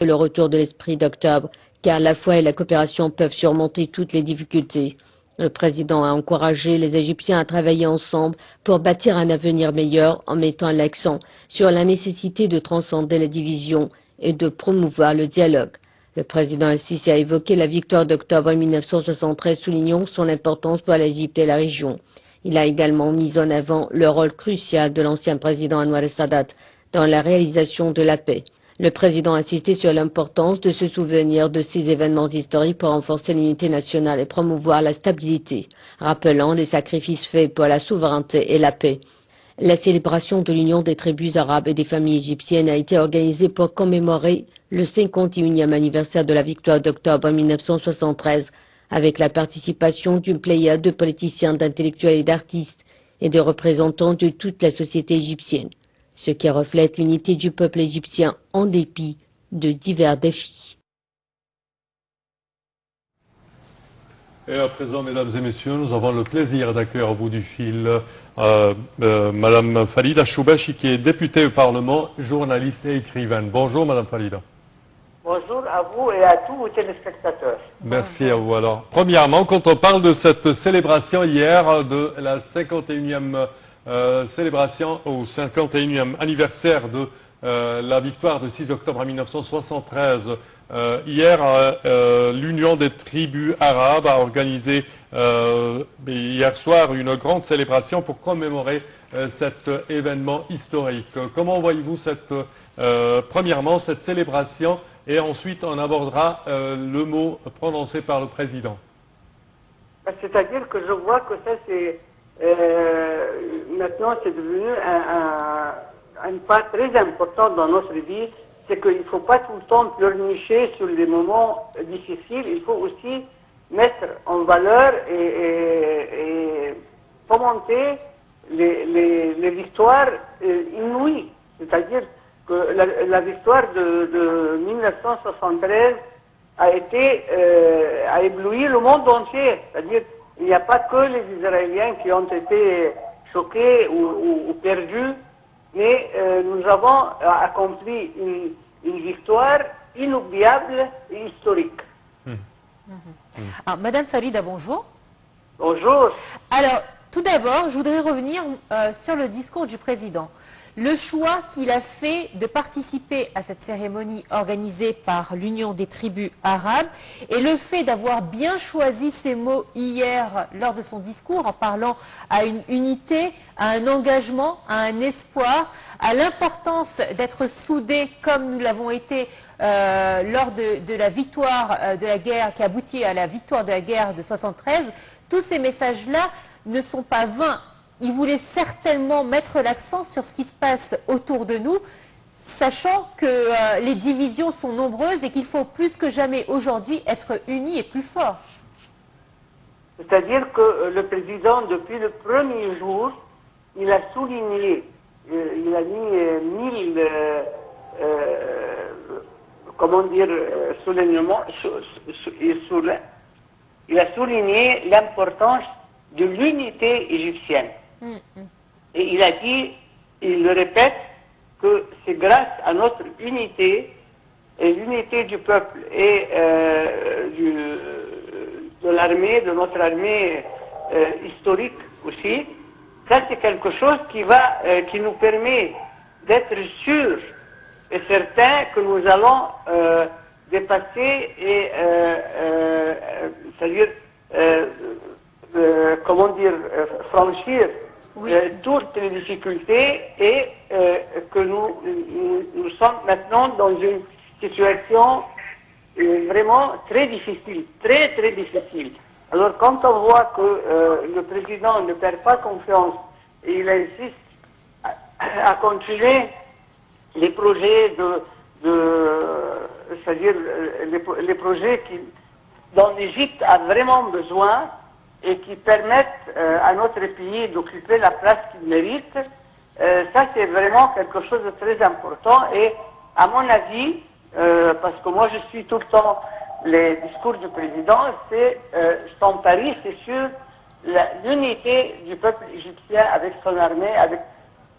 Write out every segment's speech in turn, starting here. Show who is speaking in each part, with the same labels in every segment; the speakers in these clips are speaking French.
Speaker 1: le retour de l'esprit d'octobre, car la foi et la coopération peuvent surmonter toutes les difficultés. Le président a encouragé les Égyptiens à travailler ensemble pour bâtir un avenir meilleur en mettant l'accent sur la nécessité de transcender les divisions et de promouvoir le dialogue. Le président Al-Sisi a évoqué la victoire d'octobre 1973, soulignant son importance pour l'Égypte et la région. Il a également mis en avant le rôle crucial de l'ancien président Anwar el-Sadat dans la réalisation de la paix. Le président a insisté sur l'importance de se souvenir de ces événements historiques pour renforcer l'unité nationale et promouvoir la stabilité, rappelant les sacrifices faits pour la souveraineté et la paix. La célébration de l'union des tribus arabes et des familles égyptiennes a été organisée pour commémorer le 51e anniversaire de la victoire d'octobre 1973, avec la participation d'une pléiade de politiciens, d'intellectuels et d'artistes et de représentants de toute la société égyptienne, ce qui reflète l'unité du peuple égyptien en dépit de divers défis.
Speaker 2: Et à présent, mesdames et messieurs, nous avons le plaisir d'accueillir au bout du fil Madame Farida Choubechi, qui est députée au Parlement, journaliste et écrivaine. Bonjour Madame Farida.
Speaker 3: Bonjour à vous et à tous vos téléspectateurs.
Speaker 2: Merci à vous. Alors, premièrement, quand on parle de cette célébration hier de la 51e célébration au 51e anniversaire de la victoire de 6 octobre 1973, hier, l'Union des tribus arabes a organisé hier soir une grande célébration pour commémorer cet événement historique. Comment voyez-vous premièrement cette célébration, et ensuite on abordera le mot prononcé par le président?
Speaker 3: C'est-à-dire que je vois que ça c'est maintenant c'est devenu un pas très important dans notre vie, c'est qu'il ne faut pas tout le temps pleurnicher sur les moments difficiles, il faut aussi mettre en valeur et fomenter les victoires inouïes. C'est-à-dire que la victoire de 1973 a ébloui le monde entier. C'est-à-dire il n'y a pas que les Israéliens qui ont été choqués ou perdus, mais nous avons accompli une victoire inoubliable et historique.
Speaker 4: Alors, Madame Farida, bonjour.
Speaker 3: Bonjour.
Speaker 4: Alors, tout d'abord, je voudrais revenir sur le discours du président. Le choix qu'il a fait de participer à cette cérémonie organisée par l'Union des tribus arabes et le fait d'avoir bien choisi ses mots hier lors de son discours en parlant à une unité, à un engagement, à un espoir, à l'importance d'être soudés comme nous l'avons été lors de la victoire de la guerre qui aboutit à la victoire de la guerre de 73, tous ces messages-là ne sont pas vains. Il voulait certainement mettre l'accent sur ce qui se passe autour de nous, sachant que les divisions sont nombreuses et qu'il faut plus que jamais aujourd'hui être unis et plus forts.
Speaker 3: C'est-à-dire que le président, depuis le premier jour, il a souligné, il a mis 1000, comment dire, soulignements, il a souligné l'importance de l'unité égyptienne. Et il a dit, il le répète, que c'est grâce à notre unité, et l'unité du peuple et de l'armée, de notre armée historique aussi, ça c'est quelque chose qui nous permet d'être sûrs et certains que nous allons dépasser et, c'est-à-dire, comment dire, franchir toutes les difficultés et que nous sommes maintenant dans une situation vraiment très difficile, très très difficile. Alors quand on voit que le président ne perd pas confiance et il insiste à continuer les projets c'est-à-dire les projets dont l'Égypte a vraiment besoin, et qui permettent à notre pays d'occuper la place qu'il mérite, ça c'est vraiment quelque chose de très important. Et à mon avis, parce que moi je suis tout le temps les discours du président, son pari c'est sur l'unité du peuple égyptien avec son armée, avec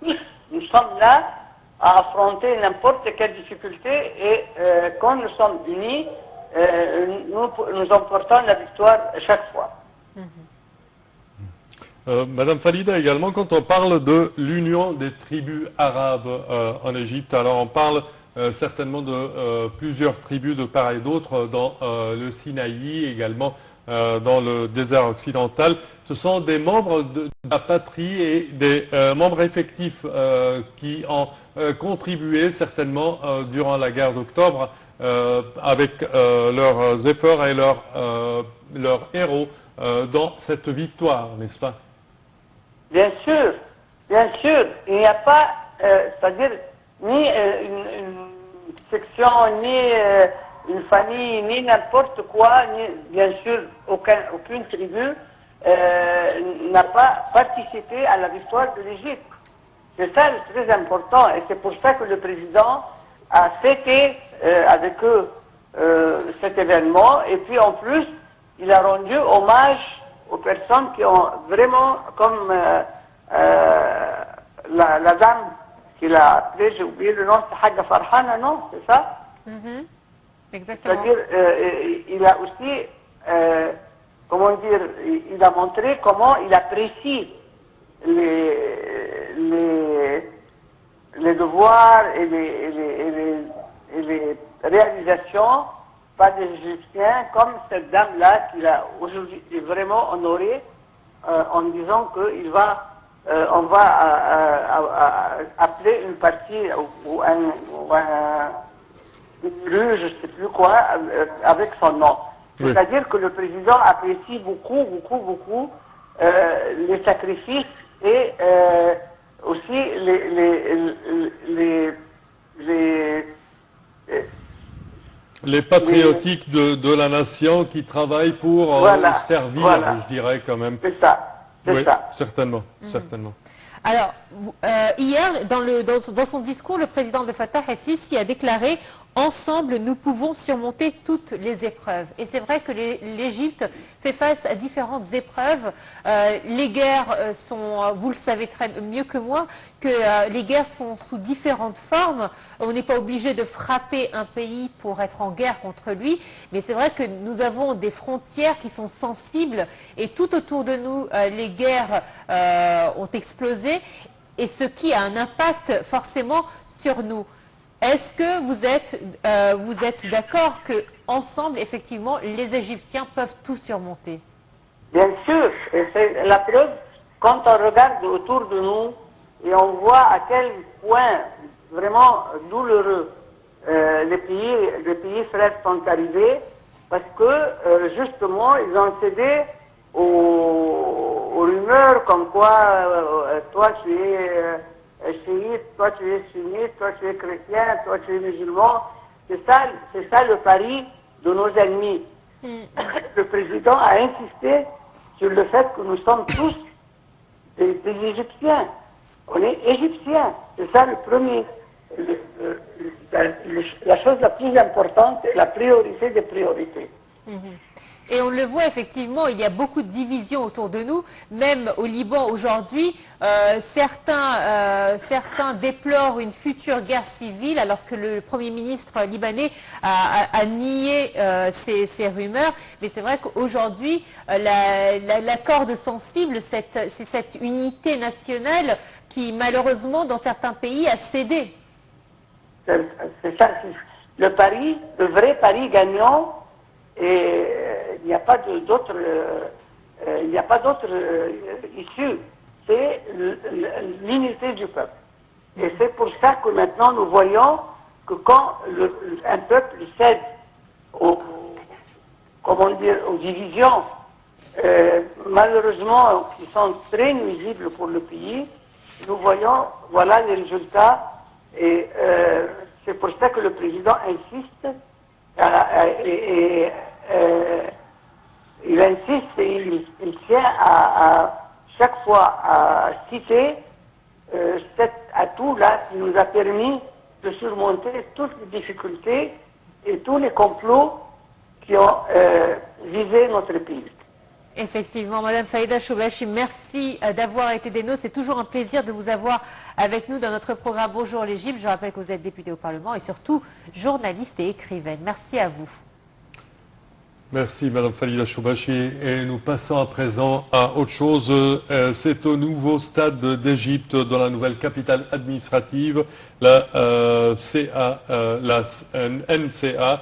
Speaker 3: tous. Nous sommes là à affronter n'importe quelle difficulté et quand nous sommes unis, nous emportons la victoire chaque fois.
Speaker 2: Madame Falida, également, quand on parle de l'union des tribus arabes en Égypte, alors on parle certainement de plusieurs tribus de part et d'autre dans le Sinaï, également dans le désert occidental. Ce sont des membres de la patrie et des membres effectifs qui ont contribué certainement durant la guerre d'octobre avec leurs efforts et leurs héros dans cette victoire, n'est-ce pas?
Speaker 3: Bien sûr, il n'y a pas, c'est-à-dire, ni une section, ni une famille, ni n'importe quoi, ni, bien sûr, aucune tribu n'a pas participé à la victoire de l'Égypte. C'est ça le très important, et c'est pour ça que le président a fêté avec eux cet événement, et puis en plus, il a rendu hommage aux personnes qui ont vraiment, comme la dame qu'il a appelée, j'ai oublié le nom, c'est Haga Farhana, non? C'est ça?
Speaker 4: Exactement.
Speaker 3: C'est-à-dire, il a aussi, comment dire, il a montré comment il apprécie les devoirs et les réalisations par des Égyptiens, comme cette dame-là qu'il a aujourd'hui vraiment honorée en disant qu'on va appeler une partie ou une rue, je ne sais plus quoi, avec son nom.
Speaker 2: Oui.
Speaker 3: C'est-à-dire que le président apprécie beaucoup les sacrifices et aussi
Speaker 2: les patriotiques de la nation qui travaillent pour servir, je dirais quand même.
Speaker 3: C'est ça.
Speaker 2: Oui, certainement, certainement.
Speaker 4: Alors, hier, dans son discours, le président de Fattah el-Sisi a déclaré « Ensemble, nous pouvons surmonter toutes les épreuves ». Et c'est vrai que l'Égypte fait face à différentes épreuves. Les guerres sont, vous le savez très mieux que moi, que les guerres sont sous différentes formes. On n'est pas obligé de frapper un pays pour être en guerre contre lui, mais c'est vrai que nous avons des frontières qui sont sensibles et tout autour de nous, les guerres ont explosé. Et ce qui a un impact forcément sur nous. Est-ce que vous êtes d'accord que ensemble, effectivement, les Égyptiens peuvent tout surmonter?
Speaker 3: Bien sûr, et c'est la preuve quand on regarde autour de nous et on voit à quel point vraiment douloureux les pays frères sont arrivés, parce que justement ils ont cédé aux rumeurs comme quoi toi tu es chiite, toi tu es sunnite, toi tu es chrétien, toi tu es musulman. C'est ça le pari de nos ennemis. Le président a insisté sur le fait que nous sommes tous des Égyptiens. On est Égyptiens. C'est ça le premier. La chose la plus importante, la priorité des priorités.
Speaker 4: Et on le voit effectivement, il y a beaucoup de divisions autour de nous, même au Liban aujourd'hui, certains déplorent une future guerre civile alors que le Premier ministre libanais a nié ces rumeurs, mais c'est vrai qu'aujourd'hui la corde sensible, c'est cette unité nationale qui malheureusement dans certains pays a cédé.
Speaker 3: C'est ça, le pari, le vrai pari gagnant. Et il n'y a pas d'autre issue, c'est l'unité du peuple. Et c'est pour ça que maintenant nous voyons que quand un peuple cède aux divisions, malheureusement qui sont très nuisibles pour le pays, nous voyons, voilà les résultats, et c'est pour ça que le président insiste. Il insiste et il tient à chaque fois à citer cet atout-là qui nous a permis de surmonter toutes les difficultés et tous les complots qui ont visé notre pays.
Speaker 4: Effectivement, Madame Faïda Choubachi, merci d'avoir été des nôtres. C'est toujours un plaisir de vous avoir avec nous dans notre programme Bonjour l'Égypte. Je rappelle que vous êtes députée au Parlement et surtout journaliste et écrivaine. Merci à vous.
Speaker 2: Merci Madame Faïda Choubachi. Et nous passons à présent à autre chose. C'est au nouveau stade d'Égypte, dans la nouvelle capitale administrative, la NCA,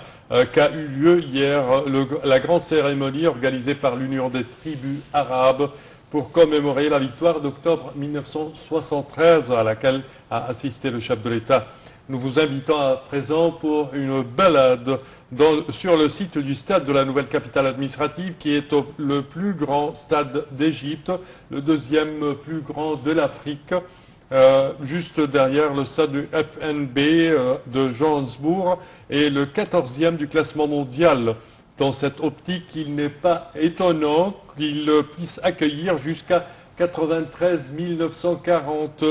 Speaker 2: qu'a eu lieu hier la grande cérémonie organisée par l'Union des tribus arabes pour commémorer la victoire d'octobre 1973 à laquelle a assisté le chef de l'État. Nous vous invitons à présent pour une balade sur le site du stade de la nouvelle capitale administrative, qui est le plus grand stade d'Égypte, le deuxième plus grand de l'Afrique, juste derrière le stade du FNB de Johannesburg, et le 14e du classement mondial. Dans cette optique, il n'est pas étonnant qu'il puisse accueillir jusqu'à 93 940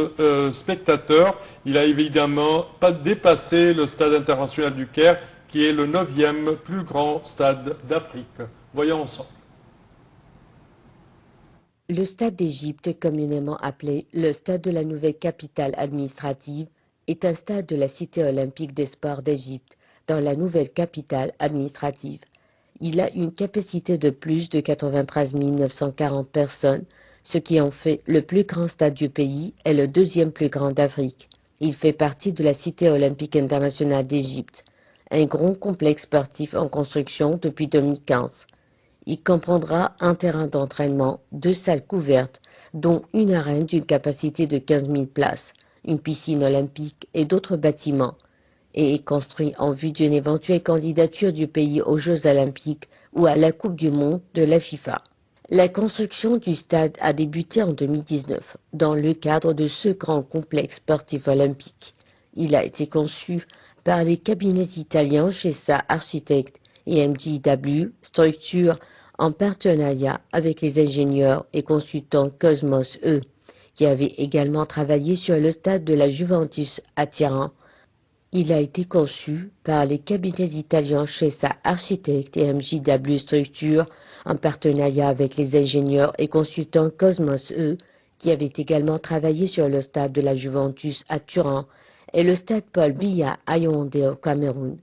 Speaker 2: spectateurs. Il a évidemment pas dépassé le stade international du Caire, qui est le 9e plus grand stade d'Afrique. Voyons ensemble.
Speaker 1: Le stade d'Égypte, communément appelé le stade de la nouvelle capitale administrative, est un stade de la Cité olympique des sports d'Égypte, dans la nouvelle capitale administrative. Il a une capacité de plus de 93 940 personnes, ce qui en fait le plus grand stade du pays et le deuxième plus grand d'Afrique. Il fait partie de la Cité olympique internationale d'Égypte, un grand complexe sportif en construction depuis 2015. Il comprendra un terrain d'entraînement, 2 salles couvertes, dont une arène d'une capacité de 15 000 places, une piscine olympique et d'autres bâtiments, et est construit en vue d'une éventuelle candidature du pays aux Jeux olympiques ou à la Coupe du monde de la FIFA. La construction du stade a débuté en 2019 dans le cadre de ce grand complexe sportif olympique. Il a été conçu par les cabinets italiens Chesa Architectes et MJW Structure en partenariat avec les ingénieurs et consultants Cosmos E, qui avaient également travaillé sur le stade de la Juventus à Turin. Il a été conçu par les cabinets italiens Chesa Architectes et MJW Structure en partenariat avec les ingénieurs et consultants Cosmos E, qui avaient également travaillé sur le stade de la Juventus à Turin et le stade Paul Biya à Yaoundé au Cameroun.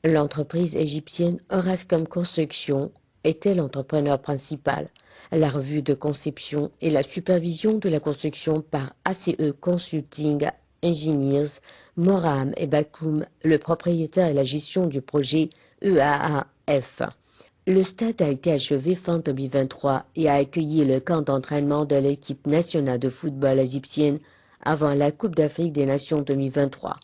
Speaker 1: L'entreprise égyptienne Orascom Construction était l'entrepreneur principal. La revue de conception et la supervision de la construction par ACE Consulting Engineers, Moraham et Bakoum, le propriétaire et la gestion du projet EAAF. Le stade a été achevé fin 2023 et a accueilli le camp d'entraînement de l'équipe nationale de football égyptienne avant la Coupe d'Afrique des Nations 2023.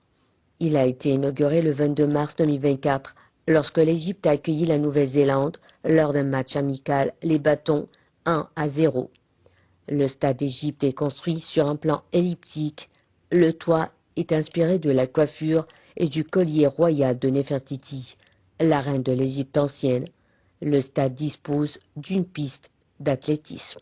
Speaker 1: Il a été inauguré le 22 mars 2024 lorsque l'Égypte a accueilli la Nouvelle-Zélande lors d'un match amical, les bâtons 1-0. Le stade d'Égypte est construit sur un plan elliptique. Le toit est inspiré de la coiffure et du collier royal de Néfertiti, la reine de l'Égypte ancienne. Le stade dispose d'une piste d'athlétisme.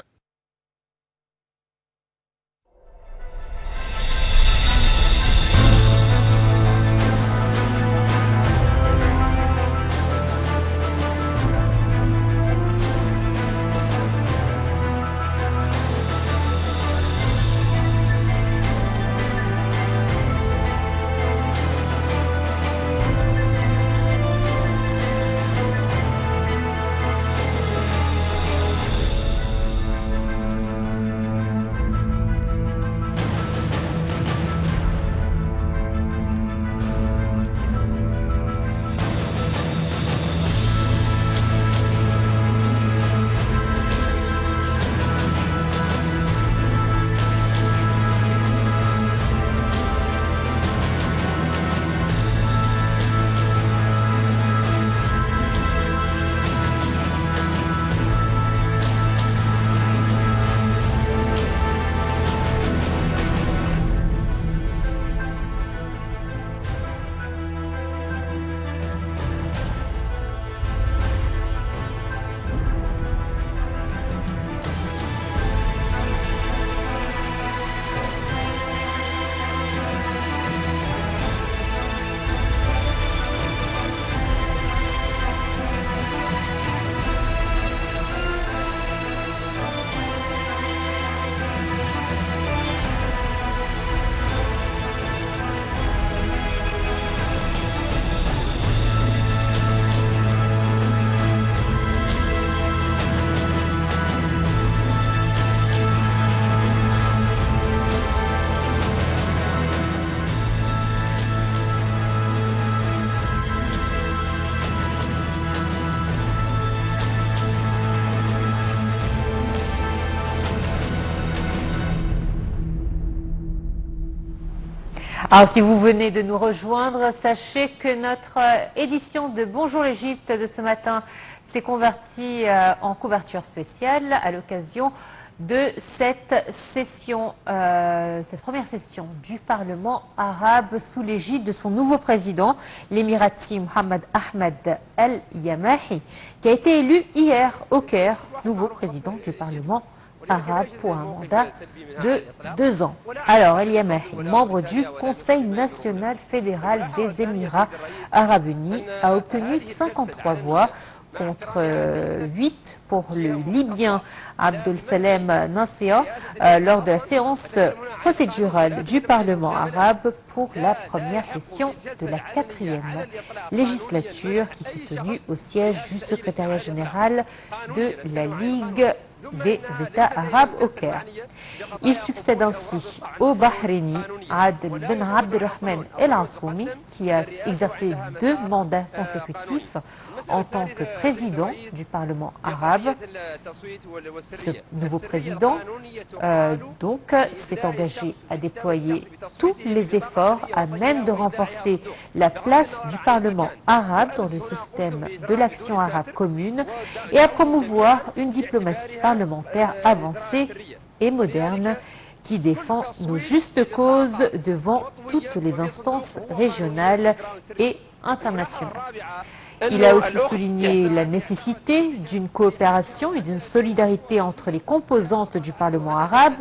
Speaker 4: Alors, si vous venez de nous rejoindre, sachez que notre édition de Bonjour l'Égypte de ce matin s'est convertie en couverture spéciale à l'occasion de cette session, cette première session du Parlement arabe sous l'égide de son nouveau président, l'émirati Mohamed Ahmed El-Yamahi, qui a été élu hier au Caire, nouveau président du Parlement arabe pour un mandat de 2 ans. Alors, El-Yamahi, membre du Conseil national fédéral des Émirats arabes unis, a obtenu 53 voix contre 8 pour le Libyen Abdel Salem Nasser lors de la séance procédurale du Parlement arabe pour la première session de la 4e législature qui s'est tenue au siège du secrétariat général de la Ligue des États arabes au Caire. Il succède ainsi au Bahreïni Adel Ben Abdelrahman El Assoumi, qui a exercé 2 mandats consécutifs en tant que président du Parlement arabe. Ce nouveau président s'est engagé à déployer tous les efforts à même de renforcer la place du Parlement arabe dans le système de l'action arabe commune et à promouvoir une diplomatie parlementaire avancée et moderne qui défend nos justes causes devant toutes les instances régionales et internationales. Il a aussi souligné la nécessité d'une coopération et d'une solidarité entre les composantes du Parlement arabe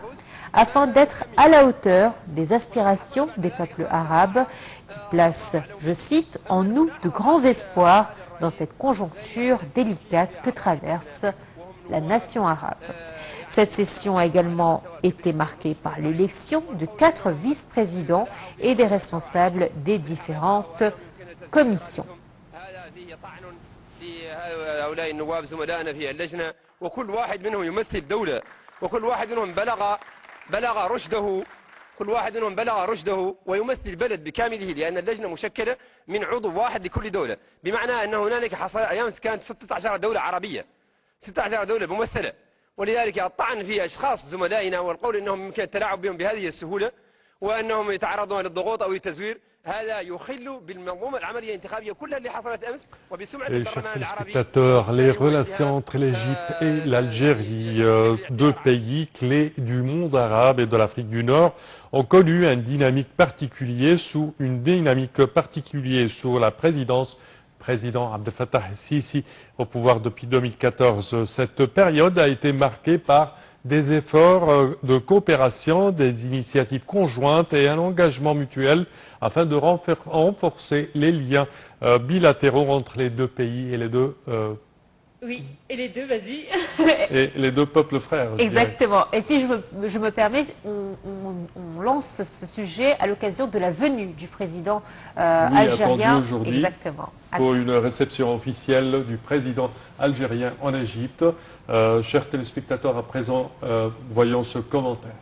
Speaker 4: afin d'être à la hauteur des aspirations des peuples arabes qui placent, je cite, en nous de grands espoirs dans cette conjoncture délicate que traverse la nation arabe. Cette session a également été marquée par l'élection de 4 vice-présidents et des responsables des différentes commissions.
Speaker 5: هؤلاء النواب زملائنا في اللجنة وكل واحد منهم يمثل دولة وكل واحد منهم بلغ رشده كل واحد منهم بلغ رشده ويمثل البلد بكامله لأن اللجنة مشكلة من عضو واحد لكل دولة بمعنى أن هنالك حصل أيام كانت 16 دولة عربية 16 دولة ممثلة ولذلك الطعن في أشخاص زملائنا والقول أنهم يمكن التلاعب بهم بهذه السهولة وأنهم يتعرضون للضغوط أو للتزوير هذا يخل بالمنظومة العملية الانتخابية كلها اللي حصلت أمس وبسمعة البرلمان العربي.
Speaker 2: Les relations entre l'Égypte et l'Algérie, 2 pays clés du monde arabe et de l'Afrique du Nord, ont connu une dynamique particulière sous la président Abdel Fattah el-Sisi au pouvoir depuis 2014. Cette période a été marquée par des efforts de coopération, des initiatives conjointes et un engagement mutuel afin de renforcer les liens bilatéraux entre les 2 pays et les 2
Speaker 4: Oui, et les 2, vas-y.
Speaker 2: et les 2 peuples frères.
Speaker 4: Exactement. Et si je me permets, on lance ce sujet à l'occasion de la venue du président algérien.
Speaker 2: Aujourd'hui pour une réception officielle du président algérien en Égypte. Chers téléspectateurs, à présent, voyons ce commentaire.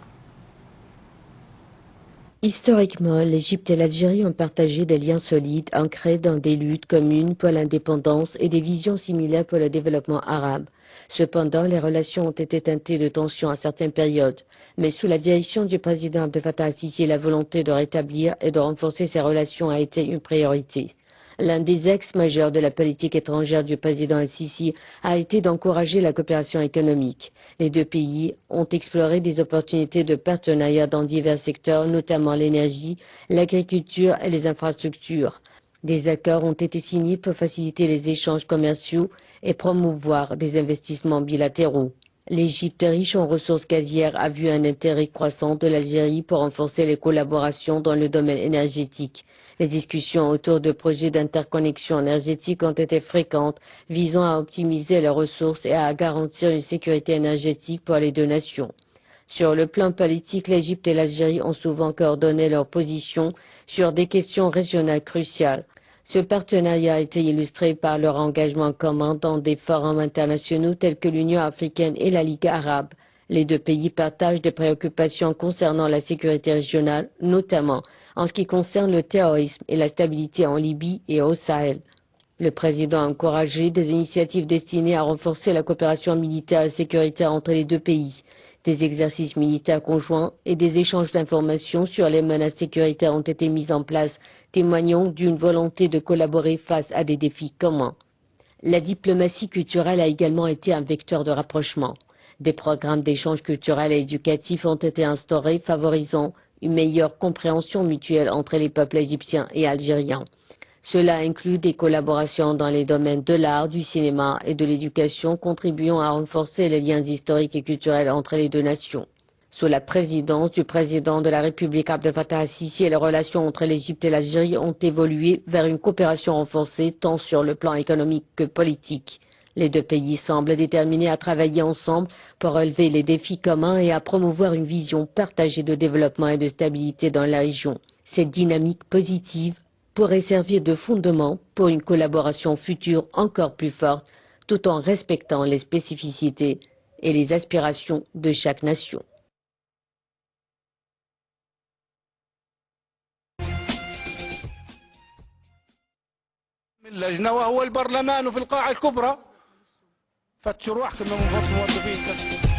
Speaker 1: Historiquement, l'Égypte et l'Algérie ont partagé des liens solides ancrés dans des luttes communes pour l'indépendance et des visions similaires pour le développement arabe. Cependant, les relations ont été teintées de tensions à certaines périodes. Mais sous la direction du président Abdel Fattah el-Sisi, la volonté de rétablir et de renforcer ces relations a été une priorité. L'un des axes majeurs de la politique étrangère du président el-Sisi a été d'encourager la coopération économique. Les 2 pays ont exploré des opportunités de partenariat dans divers secteurs, notamment l'énergie, l'agriculture et les infrastructures. Des accords ont été signés pour faciliter les échanges commerciaux et promouvoir des investissements bilatéraux. L'Égypte, riche en ressources gazières, a vu un intérêt croissant de l'Algérie pour renforcer les collaborations dans le domaine énergétique. Les discussions autour de projets d'interconnexion énergétique ont été fréquentes, visant à optimiser les ressources et à garantir une sécurité énergétique pour les 2 nations. Sur le plan politique, l'Égypte et l'Algérie ont souvent coordonné leurs positions sur des questions régionales cruciales. Ce partenariat a été illustré par leur engagement commun dans des forums internationaux tels que l'Union africaine et la Ligue arabe. Les 2 pays partagent des préoccupations concernant la sécurité régionale, notamment en ce qui concerne le terrorisme et la stabilité en Libye et au Sahel. Le président a encouragé des initiatives destinées à renforcer la coopération militaire et sécuritaire entre les 2 pays. Des exercices militaires conjoints et des échanges d'informations sur les menaces sécuritaires ont été mis en place, témoignant d'une volonté de collaborer face à des défis communs. La diplomatie culturelle a également été un vecteur de rapprochement. Des programmes d'échange culturel et éducatif ont été instaurés, favorisant une meilleure compréhension mutuelle entre les peuples égyptiens et algériens. Cela inclut des collaborations dans les domaines de l'art, du cinéma et de l'éducation, contribuant à renforcer les liens historiques et culturels entre les deux nations. Sous la présidence du président de la République Abdel Fattah al-Sisi, les relations entre l'Égypte et l'Algérie ont évolué vers une coopération renforcée tant sur le plan économique que politique. Les deux pays semblent déterminés à travailler ensemble pour relever les défis communs et à promouvoir une vision partagée de développement et de stabilité dans la région. Cette dynamique positive pourrait servir de fondement pour une collaboration future encore plus forte, tout en respectant les spécificités et les aspirations de chaque nation.
Speaker 6: اللجنة وهو البرلمان في القاعة الكبرى فتشوا روحكم من الموظفين.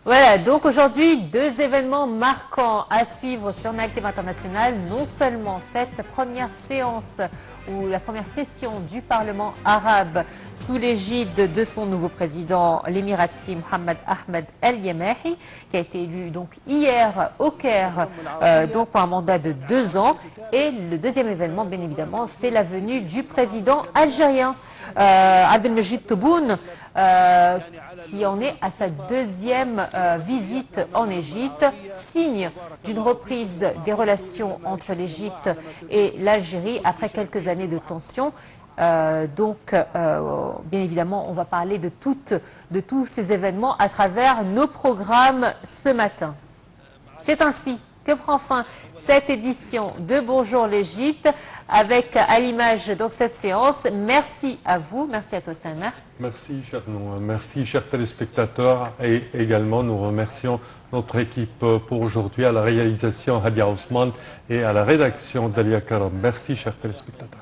Speaker 4: Voilà, donc aujourd'hui, deux événements marquants à suivre sur Naïl TV International. Non seulement cette première séance ou la première session du Parlement arabe sous l'égide de son nouveau président, l'émirati Mohamed Ahmed El-Yemahi, qui a été élu donc hier au Caire donc pour un mandat de 2 ans. Et le deuxième événement, bien évidemment, c'est la venue du président algérien, Abdelmejid Tebboune, qui en est à sa deuxième visite en Égypte, signe d'une reprise des relations entre l'Égypte et l'Algérie après quelques années de tension. Bien évidemment, on va parler de tous ces événements à travers nos programmes ce matin. C'est ainsi que prend fin cette édition de Bonjour l'Égypte avec à l'image donc cette séance. Merci à vous, merci à toi Samer.
Speaker 2: Merci merci chers téléspectateurs et également nous remercions notre équipe pour aujourd'hui à la réalisation Hadia Ousmane et à la rédaction Dalia Karam. Merci chers téléspectateurs.